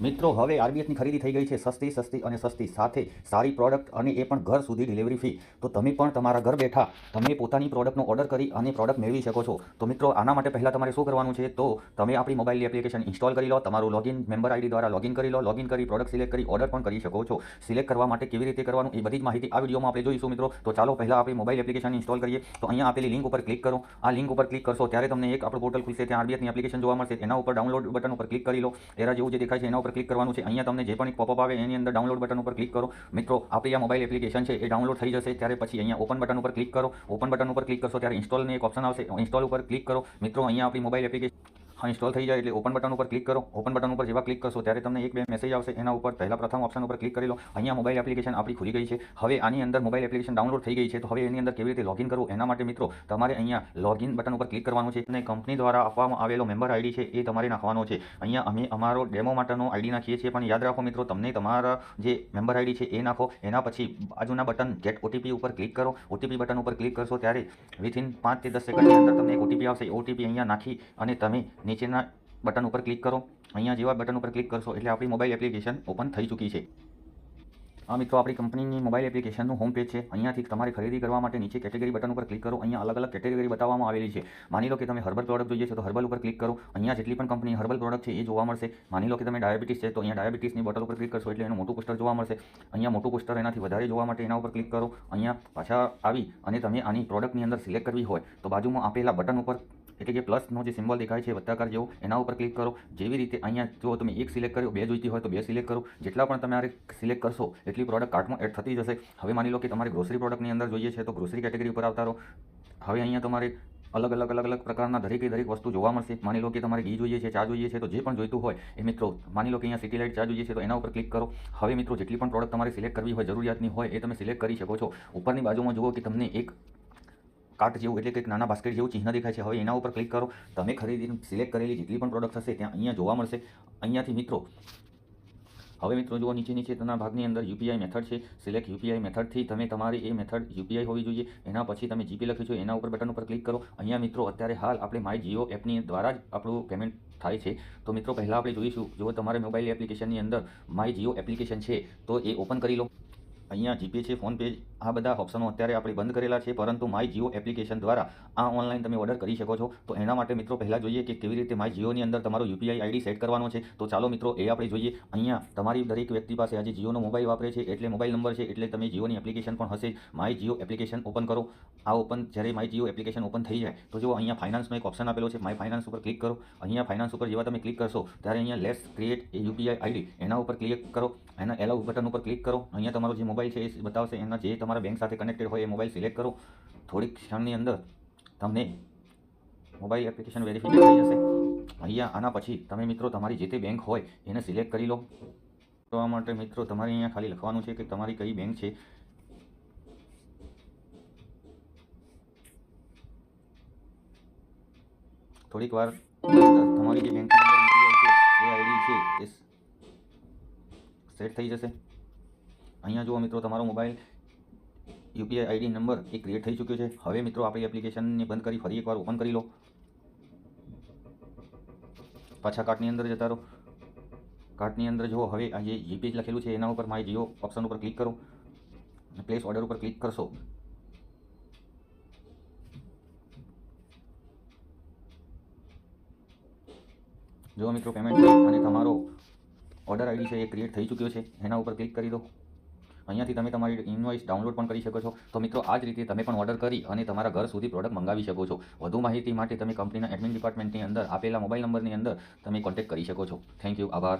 મિત્રો હવે આરબીએસની ખરીદી થઈ ગઈ છે સસ્તી અને સસ્તી સાથે સારી પ્રોડક્ટ અને એ પણ ઘર સુધી ડિલિવરી ફી. તો તમે પણ તમારા ઘર બેઠા તમે પોતાની પ્રોડક્ટનો ઓર્ડર કરી અને પ્રોડક્ટ મેળવી શકો છો. તો મિત્રો આના માટે પહેલાં તમારે શું કરવાનું છે, તો તમે આપણી મોબાઈલની એપ્લિકેશન ઇન્સ્ટોલ કરી લો, તમારું લોગિન મેમ્બર આઈડી દ્વારા લોગિન કરી લો, લોગિન કરી પ્રોડક્ટ સિલેક્ટ કરી ઓર્ડર પણ કરી શકો છો. સિલેક્ટ કરવા માટે કેવી રીતે કરવાનું એ બધી જ માહિતી આ વિડીયોમાં આપણે જોઈશું મિત્રો. તો ચાલો પહેલાં આપણી મોબાઈલ એપ્લિકેશન ઇન્સ્ટોલ કરીએ. તો અહીંયા આપેલી લિંક ઉપર ક્લિક કરો. આ લિંક ઉપર ક્લિક કરશો ત્યારે તમને એક આપણું પોર્ટલ ખુલશે, ત્યાં આરબીએસની એપ્લિકેશન જોવા મળશે. એના ઉપર ડાઉનલોડ બટન ઉપર ક્લિક કરી લો. એરા જેવું જે દેખાય છે એના ઉપર ક્લિક કરવાનું છે. અહીંયા તમને જે પણ એક પોપઅપ આવે એની અંદર ડાઉનલોડ બટન ઉપર ક્લિક કરો. મિત્રો આપણી આ મોબાઈલ એપ્લિકેશન છે એ ડાઉનલોડ થઈ જશે. ત્યારે પછી અહીંયા ઓપન બટન ઉપર ક્લિક કરો. ઓપન બટન ઉપર ક્લિક કરશો ત્યારે ઇન્સ્ટોલની એક ઓપ્શન આવશે. ઇન્સ્ટોલ ઉપર ક્લિક કરો. મિત્રો અહીંયા આપણી મોબાઈલ એપ્લિકેશન ઇન્સ્ટોલ થઈ જાય એટલે ઓપન બટન ઉપર ક્લિક કરો. ઓપન બટન ઉપર જેવા ક્લિક કરશો ત્યારે તમને એક બે મેસેજ આવશે. એના ઉપર પ્રથમ ઓપ્શન ઉપર ક્લિક કરી લો. અહીંયા મોબાઈલ એપ્લિકેશન આપણી ખુલી ગઈ છે. હવે આની અંદર મોબાઈલ એપ્લિકેશન ડાઉનલોડ થઈ ગઈ છે. તો હવે એની અંદર કેવી રીતે લોગિન કરવું એના માટે મિત્રો તમારે અહીંયા લોગિન બટન ઉપર ક્લિક કરવાનું છે અને કંપની દ્વારા આપવામાં આવેલો મેમ્બર આઈડી છે એ તમારે નાખવાનો છે. અહીંયા અમે અમારો ડેમો માટેનો આઈડી નાખીએ છીએ, પણ યાદ રાખો મિત્રો તમને તમારા જે મેમ્બર આઈડી છે એ નાખો. એના પછી બાજુના બટન ગેટ ઓટીપી ઉપર ક્લિક કરો. ઓટીપી બટન ઉપર ક્લિક કરશો ત્યારે વિથિન 5 થી 10 સેકન્ડની અંદર તમને એક ઓટીપી આવશે. ઓટીપી અહીંયા નાખી અને તમે નીચેના બટન ઉપર ક્લિક કરો. અહીંયા જેવા બટન ઉપર ક્લિક કરશો એટલે આપણી મોબાઈલ એપ્લિકેશન ઓપન થઈ ચૂકી છે. આ મિત્રો આપણી કંપનીની મોબાઈલ એપ્લિકેશનનું હોમ પેજ છે. અહીંયાથી તમારે ખરીદી કરવા માટે નીચે કેટેગરી બટન ઉપર ક્લિક કરો. અહીંયા અલગ અલગ કેટેગરી બતાવવામાં આવેલી છે. માની લો કે તમે હર્બલ પ્રોડક્ટ જોઈએ છે તો હર્બલ ઉપર ક્લિક કરો. અહીંયા જેટલી પણ કંપની હર્બલ પ્રોડક્ટ છે એ જોવા મળશે. માની લો કે તમે ડાયાબિટીસ છે તો અહીંયા ડાયાબિટીસની બોટલ ઉપર ક્લિક કરશો એટલે એનું મોટું પોસ્ટર જોવા મળશે. અહીંયા મોટું પોસ્ટર એનાથી વધારે જોવા માટે એના ઉપર ક્લિક કરો. અહીંયા પાછા આવી અને તમે આની પ્રોડક્ટની અંદર સિલેક્ટ કરવી હોય તો બાજુમાં આપેલા બટન ઉપર એટલે કે પ્લસનો જે સિમ્બોલ દેખાય છે વત્તાકાર જેવો એના ઉપર ક્લિક કરો. જેવી રીતે અહીંયા જો તમે એક સિલેક્ટ કર્યો, બે જોઈતી હોય તો બે સિલેક્ટ કરો. જેટલા પણ તમારે સિલેક્ટ કરશો એટલી પ્રોડક્ટ કાર્ટમાં એડ થતી જશે. હવે માની લો કે તમારે ગ્રોસરી પ્રોડક્ટની અંદર જોઈએ છે તો ગ્રોસરી કેટેગરી ઉપર આવતા રહો. હવે અહીંયા તમારે અલગ અલગ પ્રકારના દરેક વસ્તુ જોવા મળશે. માની લો કે તમારે ઘી જોઈએ છે, ચા જોઈએ છે, તો જે પણ જોઈતું હોય એ મિત્રો માની લો કે અહીંયા સિટી લાઇટ ચા જોઈએ છે તો એના ઉપર ક્લિક કરો. હવે મિત્રો જેટલી પણ પ્રોડક્ટ તમારે સિલેક્ટ કરવી હોય, જરૂરિયાતની હોય એ તમે સિલેક્ટ કરી શકો છો. ઉપરની બાજુમાં જુઓ કે તમને એક કાર્ટ જેવું એટલે કે નાના બાસ્કેટ જેવું ચિહ્ન દેખાય છે. હવે એના ઉપર ક્લિક કરો. તમે ખરીદીને સિલેક્ટ કરેલી જેટલી પણ પ્રોડક્ટ હશે ત્યાં અહીંયા જોવા મળશે. અહીંયાથી મિત્રો હવે મિત્રો જુઓ નીચેના ભાગની અંદર યુપીઆઈ મેથડ છે. સિલેક્ટ યુપીઆઈ મેથડથી તમે તમારી એ મેથડ યુપીઆઈ હોવી જોઈએ. એના પછી તમે જીપે લખ્યું છે એના ઉપર બટન ઉપર ક્લિક કરો. અહીંયા મિત્રો અત્યારે હાલ આપણે માય જીઓ એપની દ્વારા જ આપણું પેમેન્ટ થાય છે. તો મિત્રો પહેલાં આપણે જોઈશું, જો તમારે મોબાઈલ એપ્લિકેશનની અંદર માય જીઓ એપ્લિકેશન છે તો એ ઓપન કરી લો. અહીંયા જીપે છે, ફોનપે, આ બધા ઓપ્શનો અત્યારે આપણે બંધ કરેલા છે, પરંતુ માય જીઓ એપ્લિકેશન દ્વારા આ ઓનલાઈન તમે ઓર્ડર કરી શકો છો. તો એના માટે મિત્રો પહેલાં જોઈએ કે કેવી રીતે માય જીઓની અંદર તમારો યુપીઆઈ આઈડી સેટ કરવાનો છે. તો ચાલો મિત્રો એ આપણે જોઈએ. અહીંયા તમારી દરેક વ્યક્તિ પાસે આજે જીઓનો મોબાઈલ વાપરે છે એટલે મોબાઈલ નંબર છે એટલે તમે જીઓની એપ્લિકેશન પણ હશે. માય જીઓ એપ્લિકેશન ઓપન કરો. આ જ્યારે માય જીઓ એપ્લિકેશન ઓપન થઈ જાય તો જો અહીંયા ફાઇનાન્સનો એક ઓપ્શન આપેલો છે, માય ફાઇનાન્સ ઉપર ક્લિક કરો. અહીંયા ફાઇનાન્સ ઉપર જેવા તમે ક્લિક કરશો ત્યારે અહીંયા let's create a UPI ID એના ઉપર ક્લિક કરો. એના એલાઉ બટન ઉપર ક્લિક કરો. અહીંયા તમારો જે મોબાઈલ છે એ બતાવશે. એના જે તમારા બેંક સાથે કનેક્ટેડ હોય એ મોબાઈલ સિલેક્ટ કરો. થોડીક ક્ષણની અંદર તમને મોબાઈલ એપ્લિકેશન વેરીફાઈ થઈ જશે. અહીંયા આના પછી તમે મિત્રો તમારી જે તે બેંક હોય એને સિલેક્ટ કરી લો. તો આ માટે મિત્રો તમારે અહીંયા ખાલી લખવાનું છે કે તમારી કઈ બેંક છે. થોડીક વાર તમારી જે બેંકની અંદર યુપીઆઈ છે એ આઈડી છે એ સેટ થઈ જશે. અહીંયા જુઓ મિત્રો તમારો મોબાઈલ યુપીઆઈ આઈડી નંબર એ ક્રિએટ થઈ ચૂક્યો છે. હવે મિત્રો આપણી એપ્લિકેશનને બંધ કરી ફરી એકવાર ઓપન કરી લો. પાછા કાર્ટની અંદર જતા રહો. કાર્ટની અંદર જુઓ હવે આ જે જીપે લખેલું છે એના ઉપર માય જીઓ ઓપ્શન ઉપર ક્લિક કરો. પ્લેસ ઓર્ડર ઉપર ક્લિક કરશો. જો મિત્રો પેમેન્ટ અને તમારો ઓર્ડર આઈડી છે એ ક્રિએટ થઈ ચૂક્યો છે. એના ઉપર ક્લિક કરી દો. અહીંયાથી તમે તમારી ઇનવોઇસ ડાઉનલોડ પણ કરી શકો છો. તો મિત્રો આ જ રીતે તમે પણ ઓર્ડર કરી અને તમારા ઘર સુધી પ્રોડક્ટ મંગાવી શકો છો. વધુ માહિતી માટે તમે કંપનીના એડમિન ડિપાર્ટમેન્ટની અંદર આપેલા મોબાઈલ નંબરની અંદર તમે કોન્ટેક્ટ કરી શકો છો. થેન્ક યુ, આભાર.